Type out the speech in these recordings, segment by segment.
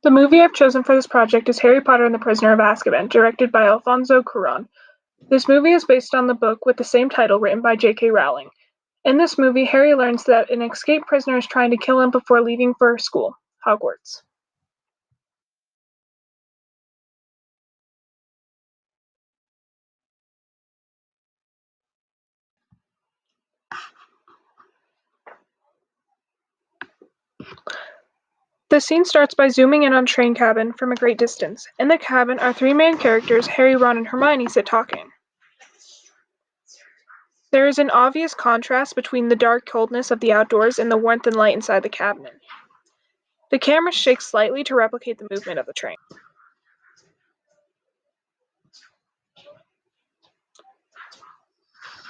The movie I've chosen for this project is Harry Potter and the Prisoner of Azkaban, directed by Alfonso Cuarón. This movie is based on the book with the same title written by J.K. Rowling. In this movie, Harry learns that an escaped prisoner is trying to kill him before leaving for school, Hogwarts. The scene starts by zooming in on a train cabin from a great distance. In the cabin, our three main characters, Harry, Ron, and Hermione, sit talking. There is an obvious contrast between the dark coldness of the outdoors and the warmth and light inside the cabin. The camera shakes slightly to replicate the movement of the train.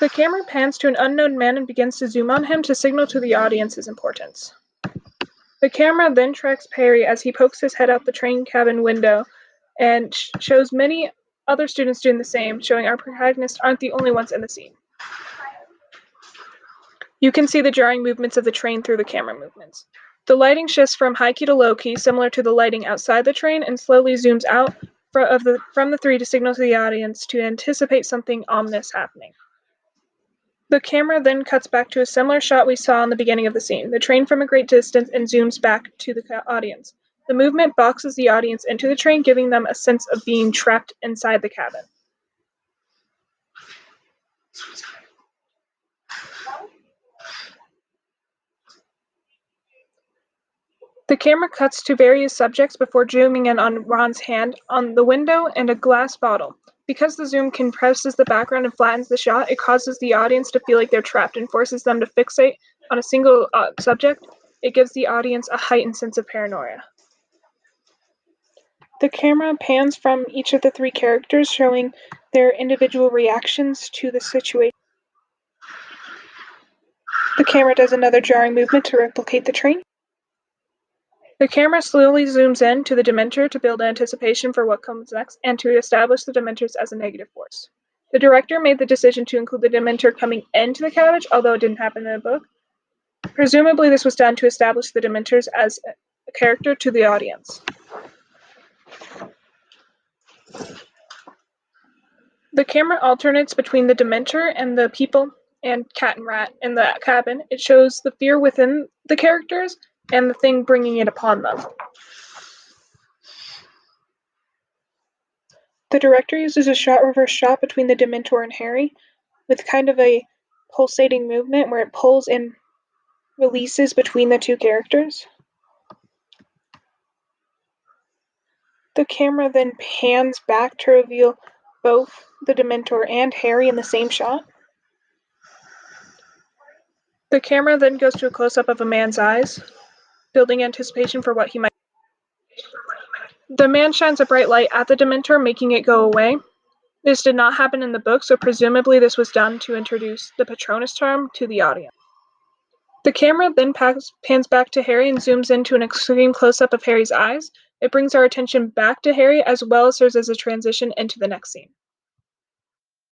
The camera pans to an unknown man and begins to zoom on him to signal to the audience his importance. The camera then tracks Harry as he pokes his head out the train cabin window and shows many other students doing the same, showing our protagonists aren't the only ones in the scene. You can see the jarring movements of the train through the camera movements. The lighting shifts from high key to low key, similar to the lighting outside the train, and slowly zooms out from the three to signal to the audience to anticipate something ominous happening. The camera then cuts back to a similar shot we saw in the beginning of the scene, the train from a great distance, and zooms back to the audience. The movement boxes the audience into the train, giving them a sense of being trapped inside the cabin. The camera cuts to various subjects before zooming in on Ron's hand on the window and a glass bottle. Because the zoom compresses the background and flattens the shot, it causes the audience to feel like they're trapped and forces them to fixate on a single subject. It gives the audience a heightened sense of paranoia. The camera pans from each of the three characters, showing their individual reactions to the situation. The camera does another jarring movement to replicate the train. The camera slowly zooms in to the Dementor to build anticipation for what comes next and to establish the Dementors as a negative force. The director made the decision to include the Dementor coming into the carriage, although it didn't happen in the book. Presumably, this was done to establish the Dementors as a character to the audience. The camera alternates between the Dementor and the people and Cat and Rat in the cabin. It shows the fear within the characters and the thing bringing it upon them. The director uses a shot reverse shot between the Dementor and Harry, with kind of a pulsating movement where it pulls and releases between the two characters. The camera then pans back to reveal both the Dementor and Harry in the same shot. The camera then goes to a close-up of a man's eyes, building anticipation for what he might. The man shines a bright light at the Dementor, making it go away. This did not happen in the book, so presumably this was done to introduce the Patronus charm to the audience. The camera then pans back to Harry and zooms into an extreme close-up of Harry's eyes. It brings our attention back to Harry as well as serves as a transition into the next scene.